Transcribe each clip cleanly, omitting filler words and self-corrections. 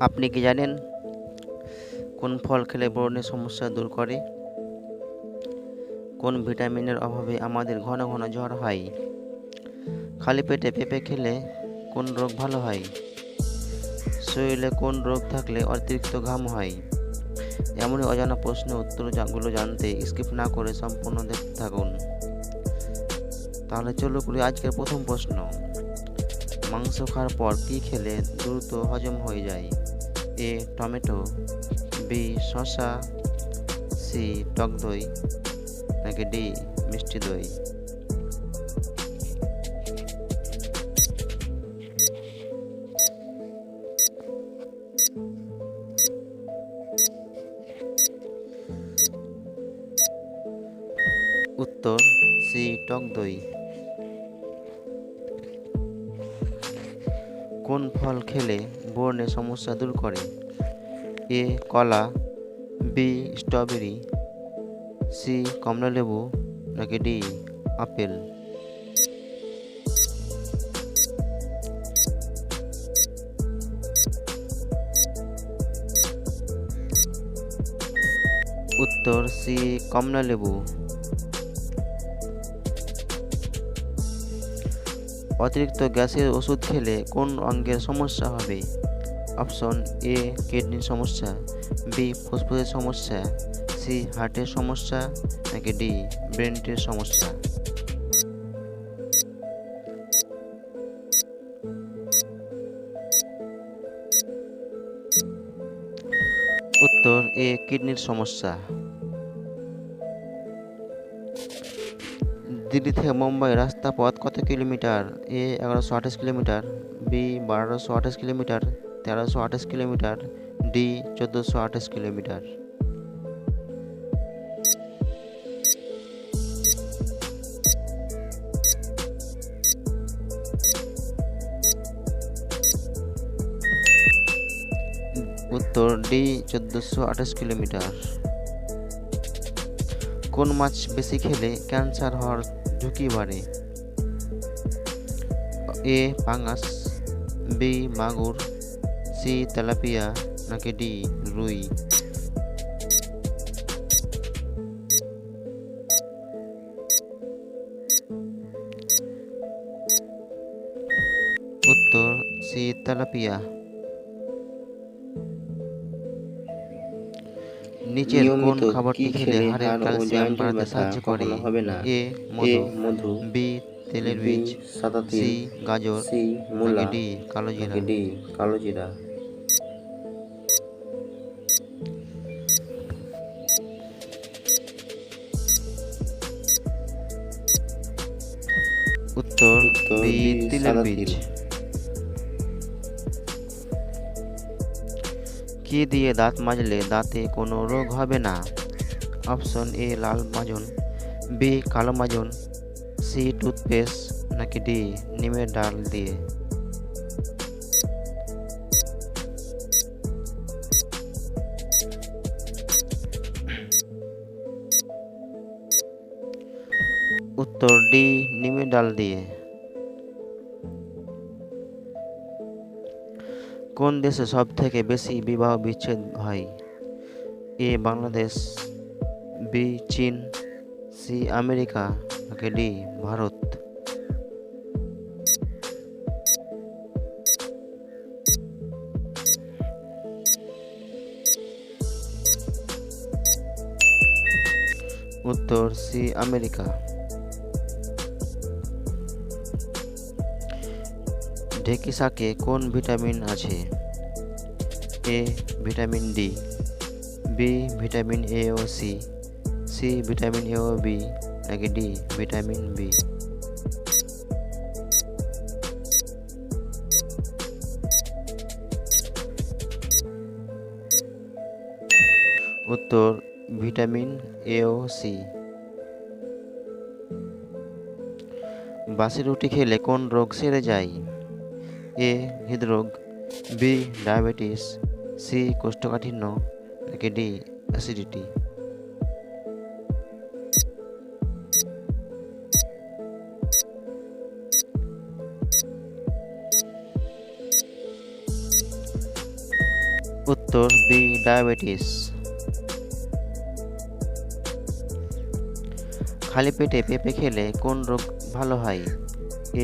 আপনি কি জানেন কোন ফল খেলে ব্রণের সমস্যা দূর করে? কোন ভিটামিনের অভাবে আমাদের ঘন ঘন জ্বর হয়? খালি পেটে পেঁপে খেলে কোন রোগ ভালো হয়? শরীরে কোন রোগ থাকলে অতিরিক্ত ঘাম হয়? এমনই অজানা প্রশ্নের উত্তরগুলো জানতে স্কিপ না করে সম্পূর্ণ দেখতে থাকুন। তাহলে চলো করি আজকের প্রথম প্রশ্ন। মাংস খাওয়ার পর কী খেলে দ্রুত হজম হয়ে যায়? এ টমেটো, বি শসা, সি টক দই, নাকি ডি মিষ্টি দই? উত্তর সি টক দই। কোন ফল খেলে ব্রণের সমস্যা দূর করে? এ কলা, বি স্ট্রবেরি, সি কমলালেবু, নাকি ডি আপেল? উত্তর সি কমলালেবু। অতিরিক্ত গ্যাসের ওষুধ খেলে কোন অঙ্গের সমস্যা হবে? অপশন এ কিডনির সমস্যা, বি ফুসফুসের সমস্যা, সি হার্টের সমস্যা, নাকি ডি ব্রেনের সমস্যা? উত্তর এ কিডনির সমস্যা। দিল্লি থেকে মুম্বাই রাস্তা পথ কত kilometre? A 1128 kilometre, B 1228 kilometre, 1328 kilometre, D 1428 kilometre? উত্তর ডি 1428 কিলোমিটার। কোন মাছ বেশি খেলে ক্যান্সার হওয়ার ঝুঁকি বাড়ে? এ পাঙ্গাস, বি মাগুর, সি তেলাপিয়া, নাকি ডি রুই? উত্তর সি তেলাপিয়া। নিচের কোন নিয়মিত কি খাবারটি খেলে খেলে হাড়ের হাড় ও ক্যালসিয়াম জয়েন্টের বাড়াতে ব্যথা সাহায্য করে? কখনো হবে না? এ এ মধু, মধু, বি তেলের বি বীজ, সাদা তিল, সি গাজর, সি নাকি মূলা, ডি কালো জিরা? নাকি ডি কালো জিরা? উত্তর উত্তর বি বি তিলের সাদা বীজ। তিল। কি দিয়ে দাঁত মাজলে দাঁতে কোনো রোগ হবে না? অপশন এ লাল মাজন, বি কালো মাজন, সি টুথপেস্ট, নাকি ডি নিমের ডাল দিয়ে? উত্তর ডি নিমের ডাল দিয়ে। কোন দেশে সব থেকে বেশি বিবাহ বিচ্ছেদ হয়? এ বাংলাদেশ, বি চীন, সি আমেরিকা, নাকি ডি ভারত? উত্তর সি আমেরিকা। ঢেঁকি শাকে কোন ভিটামিন আছে? A vitamin D, B vitamin A ও সি, সি ভিটামিন এ ও বি, নাকি ডি ভিটামিন বি? উত্তর ভিটামিন এ ও সি। বাসি রুটি খেলে কোন রোগ সেরে যায়? এ হৃদরোগ, বি ডায়াবেটিস, সি কোষ্ঠকাঠিন্য, নাকি ডি অ্যাসিডিটি? উত্তর বি ডায়াবেটিস। খালি পেটে পেঁপে খেলে কোন রোগ ভালো হয়?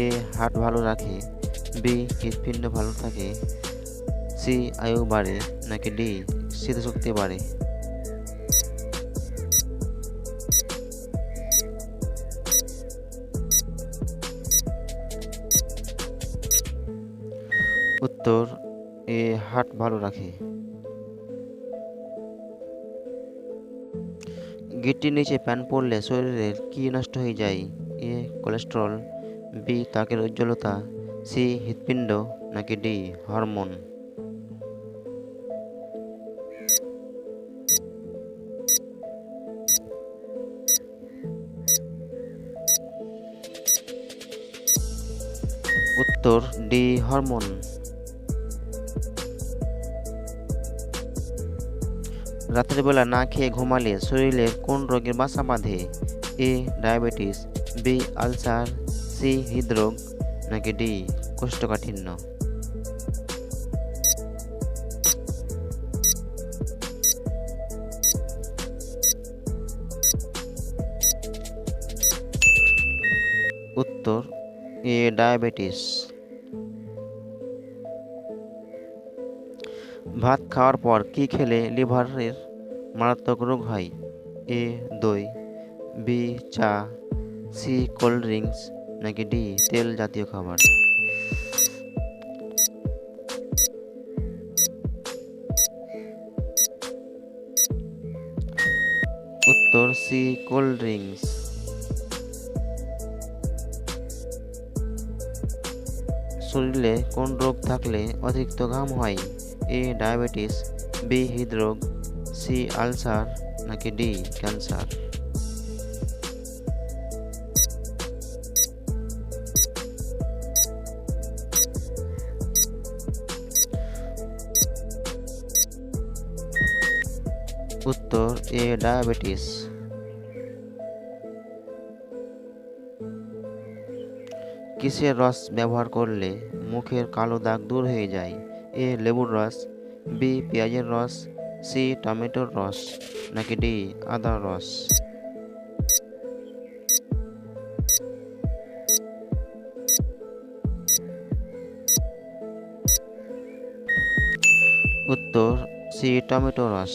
এ হার্ট ভালো রাখে, বি হৃৎপিণ্ড ভালো থাকে, সি আয়ু বাড়ে, নাকি ডি স্মৃতিশক্তি বাড়ে? উত্তর এ হার্ট ভালো রাখে। গিট্টির নিচে প্যান পড়লে শরীরের কি নষ্ট হয়ে যায়? এ কোলেস্টেরল, বি ত্বকের উজ্জ্বলতা, সি হৃৎপিণ্ড, নাকি ডি হরমোন? উত্তর ডি হরমোন। রাতের বেলা না খেয়ে ঘুমালে শরীরের কোন রোগের বাসা বাঁধে? A diabetes, B ulcer, C হৃদরোগ, নাকি ডি কোষ্ঠকাঠিন্য? উত্তর এ ডায়াবেটিস। ভাত খাওয়ার পর কি খেলে লিভারের মারাত্মক রোগ হয়? এ দই, বি চা, সি কোল্ড ড্রিঙ্কস, নাকি ডি তেল জাতীয় খাবার? উত্তর সি কোল্ড ড্রিঙ্কস। শরীরে কোন রোগ থাকলে অতিরিক্ত ঘাম হয়? এ ডায়াবেটিস, বি হৃদরোগ, সি আলসার, নাকি ডি ক্যান্সার? উত্তর এ ডায়াবেটিস। কিসের রস ব্যবহার করলে মুখের কালো দাগ দূর হয়ে যায়? এ লেবুর রস, বি পেঁয়াজের রস, সি টমেটোর রস, নাকি ডি আদার রস? উত্তর সি টমেটো রস।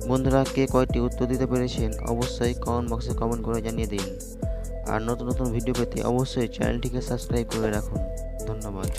বন্ধুরা, কে কয়টি উত্তর দিতে পেরেছেন অবশ্যই কমেন্ট বক্সে কমেন্ট করে জানিয়ে দিন। আর নতুন নতুন ভিডিও পেতে অবশ্যই চ্যানেলটিকে সাবস্ক্রাইব করে রাখুন। ধন্যবাদ।